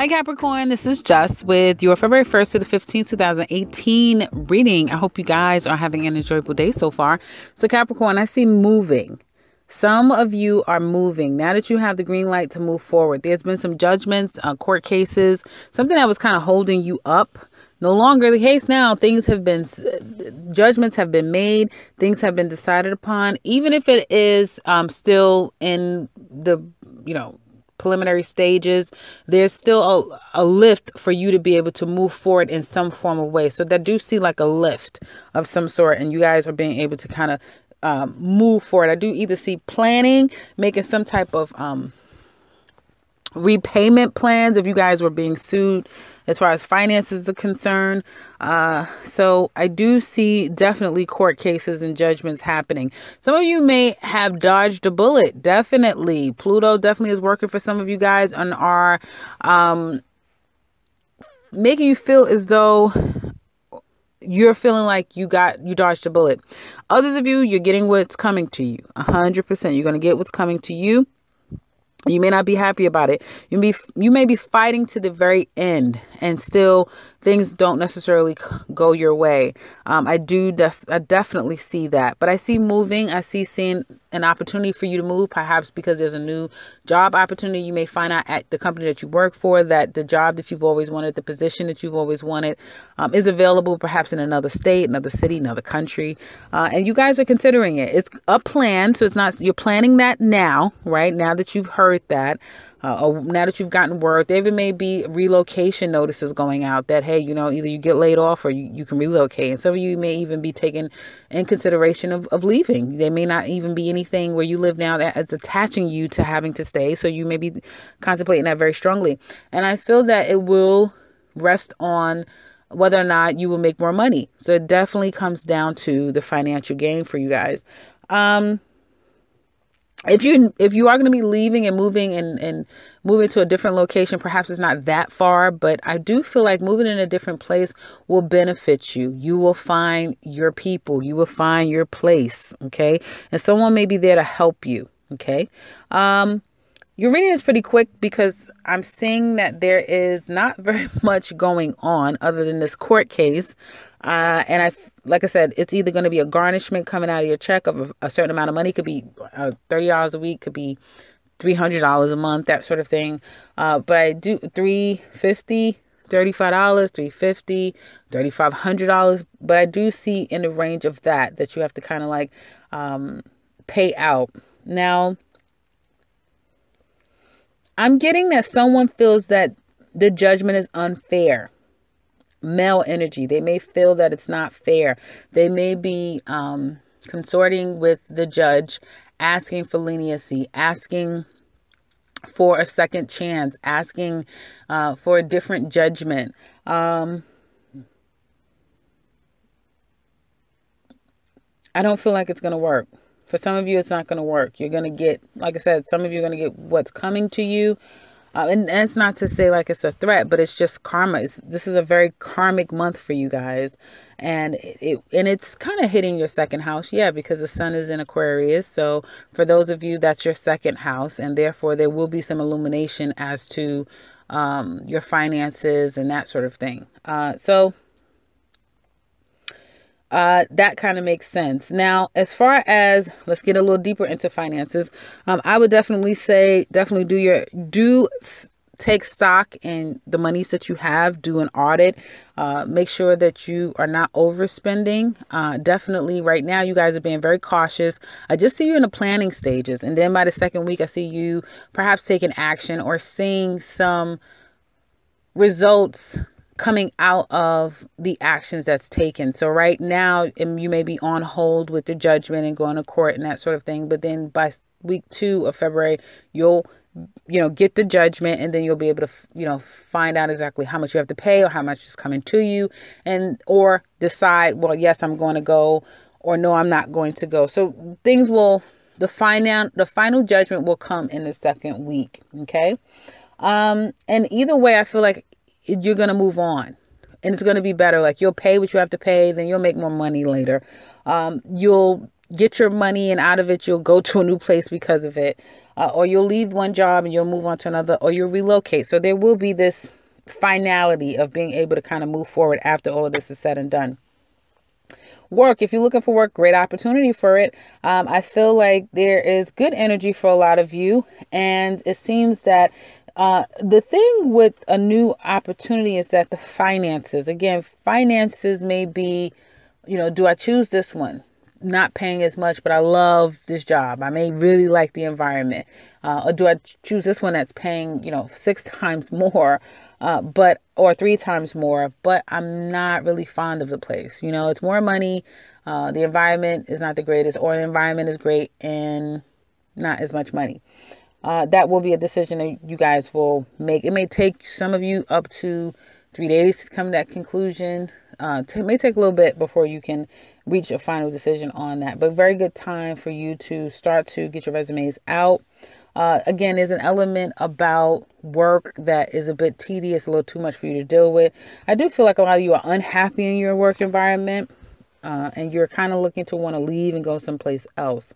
Hi Capricorn, this is Jess with your February 1st to the 15th, 2018 reading. I hope you guys are having an enjoyable day so far. So Capricorn, I see moving. Some of you are moving. Now that you have the green light to move forward, there's been some judgments, court cases, something that was kind of holding you up. No longer the case now. Judgments have been made. Things have been decided upon, even if it is still in the, preliminary stages. There's still a lift for you to be able to move forward in some form of way. So that do see like a lift of some sort, and you guys are being able to kind of move forward. I do either see planning, making some type of repayment plans if you guys were being sued as far as finances are concerned. So I do see definitely court cases and judgments happening. Some of you may have dodged a bullet. Definitely. Pluto definitely is working for some of you guys and are making you feel as though you're feeling like you dodged a bullet. Others of you, you're getting what's coming to you. 100%. You're going to get what's coming to you. You may not be happy about it. You may be fighting to the very end, and still things don't necessarily go your way. I definitely see that. But I see moving. I see seeing an opportunity for you to move, perhaps because there's a new job opportunity. You may find out at the company that you work for that the job that you've always wanted, the position that you've always wanted, is available perhaps in another state, another city, another country. And you guys are considering it. It's a plan. So it's not, you're planning that now, right? Now that you've heard that. Or now that you've gotten word, there even may be relocation notices going out that, hey, either you get laid off or you can relocate. And some of you may even be taken in consideration of leaving. There may not even be anything where you live now that is attaching you to having to stay. So you may be contemplating that very strongly. And I feel that it will rest on whether or not you will make more money. So it definitely comes down to the financial gain for you guys. If you are going to be leaving and moving and moving to a different location, perhaps it's not that far, but I do feel like moving in a different place will benefit you. You will find your people. You will find your place. Okay. And someone may be there to help you. Okay. Your reading is pretty quick because I'm seeing that there is not very much going on other than this court case. And like I said, it's either going to be a garnishment coming out of your check of a certain amount of money. Could be $30 a week, could be $300 a month, that sort of thing. But I do $350, $35, $350, $3,500. But I do see in the range of that you have to kind of like pay out. Now, I'm getting that someone feels that the judgment is unfair. Male energy. They may feel that it's not fair. They may be consorting with the judge, asking for leniency, asking for a second chance, asking for a different judgment. I don't feel like it's going to work. For some of you, it's not going to work. You're going to get, like I said, some of you are going to get what's coming to you. And it's not to say like it's a threat, but it's just karma. This is a very karmic month for you guys. And it's kind of hitting your second house. Yeah, because the sun is in Aquarius. So for those of you, that's your second house. And therefore, there will be some illumination as to your finances and that sort of thing. That kind of makes sense. Now, as far as, let's get a little deeper into finances. I would definitely say, take stock in the monies that you have, do an audit, make sure that you are not overspending. Definitely right now, you guys are being very cautious. I just see you in the planning stages. And then by the second week, I see you perhaps taking action or seeing some results coming out of the actions that's taken. So right now, you may be on hold with the judgment and going to court and that sort of thing. But then by week 2 of February, you'll, get the judgment, and then you'll be able to, find out exactly how much you have to pay or how much is coming to you, or decide, well, yes, I'm going to go, or no, I'm not going to go. So the final judgment will come in the second week. Okay. And either way, I feel like you're going to move on and it's going to be better. Like you'll pay what you have to pay, then you'll make more money later. You'll get your money, and out of it, you'll go to a new place because of it. Or you'll leave one job and you'll move on to another, or you'll relocate. So there will be this finality of being able to kind of move forward after all of this is said and done. Work, if you're looking for work, great opportunity for it. I feel like there is good energy for a lot of you. And it seems that the thing with a new opportunity is that the finances, again, finances may be, you know, do I choose this one? Not paying as much, but I love this job. I may really like the environment. Or do I choose this one that's paying, you know, 6 times more, or 3 times more, but I'm not really fond of the place. You know, it's more money. The environment is not the greatest, or the environment is great and not as much money. That will be a decision that you guys will make. It may take some of you up to 3 days to come to that conclusion. It may take a little bit before you can reach a final decision on that, but very good time for you to start to get your resumes out. Again, there's an element about work that is a bit tedious, a little too much for you to deal with. I do feel like a lot of you are unhappy in your work environment, and you're kind of looking to want to leave and go someplace else.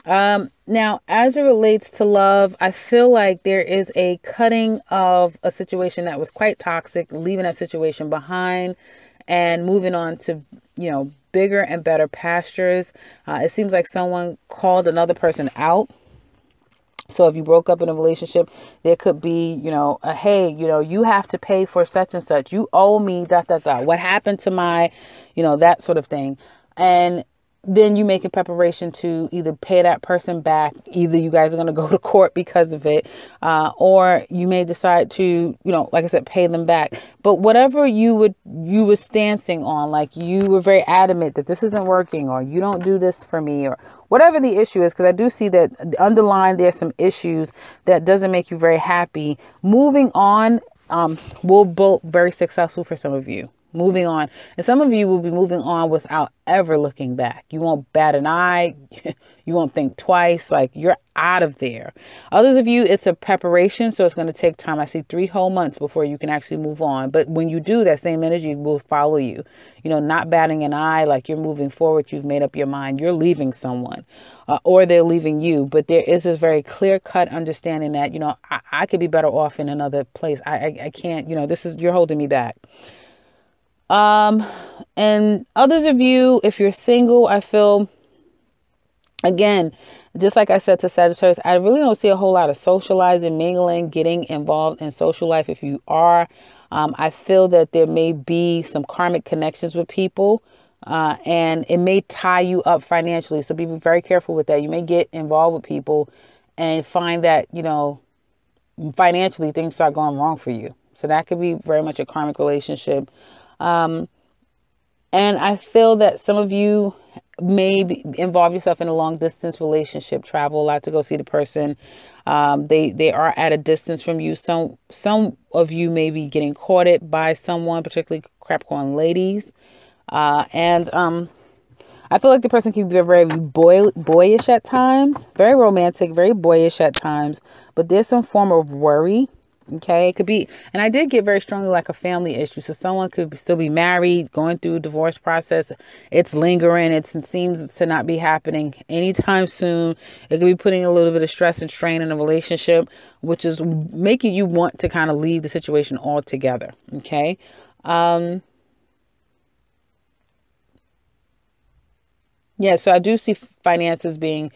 Now, as it relates to love, I feel like there is a cutting of a situation that was quite toxic, leaving that situation behind and moving on to, you know, bigger and better pastures. It seems like someone called another person out. So if you broke up in a relationship, there could be, you know, hey, you know, you have to pay for such and such. You owe me, what happened to my, you know, that sort of thing. And then you make a preparation to either pay that person back. Either you guys are going to go to court because of it, or you may decide to, you know, like I said, pay them back. But whatever you were stancing on, like you were very adamant that this isn't working, or you don't do this for me, or whatever the issue is, because I do see that underlying there's some issues that doesn't make you very happy. Moving on will be very successful for some of you. Moving on. And some of you will be moving on without ever looking back. You won't bat an eye. You won't think twice. Like, you're out of there. Others of you, it's a preparation. So it's going to take time. I see 3 whole months before you can actually move on. But when you do, that same energy will follow you. You know, not batting an eye, like you're moving forward. You've made up your mind. You're leaving someone, or they're leaving you. But there is this very clear cut understanding that, you know, I could be better off in another place. I can't, you know, you're holding me back. And others of you, if you're single, I feel, again, just like I said to Sagittarius, I really don't see a whole lot of socializing, mingling, getting involved in social life. If you are, I feel that there may be some karmic connections with people, and it may tie you up financially. So be very careful with that. You may get involved with people and find that, you know, financially things start going wrong for you. So that could be very much a karmic relationship. And I feel that some of you may involve yourself in a long distance relationship, travel a lot to go see the person. They are at a distance from you. Some of you may be getting courted by someone, particularly Capricorn ladies. And I feel like the person can be very boyish at times, very romantic, very boyish at times, but there's some form of worry. Okay, it could be, and I did get very strongly like a family issue. So someone could still be married, going through a divorce process. It's lingering. It seems to not be happening anytime soon. It could be putting a little bit of stress and strain in a relationship, which is making you want to kind of leave the situation altogether. Okay. Yeah, so I do see finances being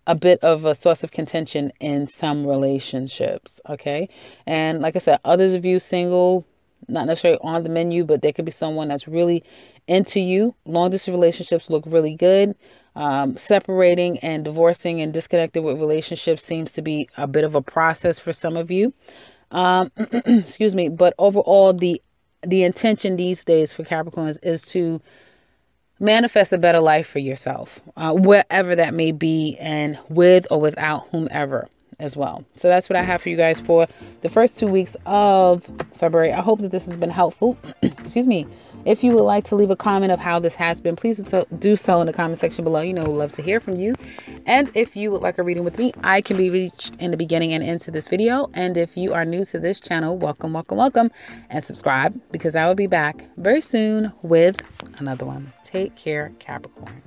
a bit of a source of contention in some relationships. Okay. And like I said, others of you single, not necessarily on the menu, but there could be someone that's really into you. Long distance relationships look really good. Separating and divorcing and disconnecting with relationships seems to be a bit of a process for some of you. Excuse me. But overall, the intention these days for Capricorns is to manifest a better life for yourself, wherever that may be, and with or without whomever as well. So that's what I have for you guys for the first 2 weeks of February. I hope that this has been helpful. Excuse me. If you would like to leave a comment of how this has been, please do so in the comment section below. You know, we'd love to hear from you. And if you would like a reading with me, I can be reached in the beginning and into this video. And if you are new to this channel, welcome, welcome, welcome, and subscribe, because I will be back very soon with another one. Take care, Capricorn.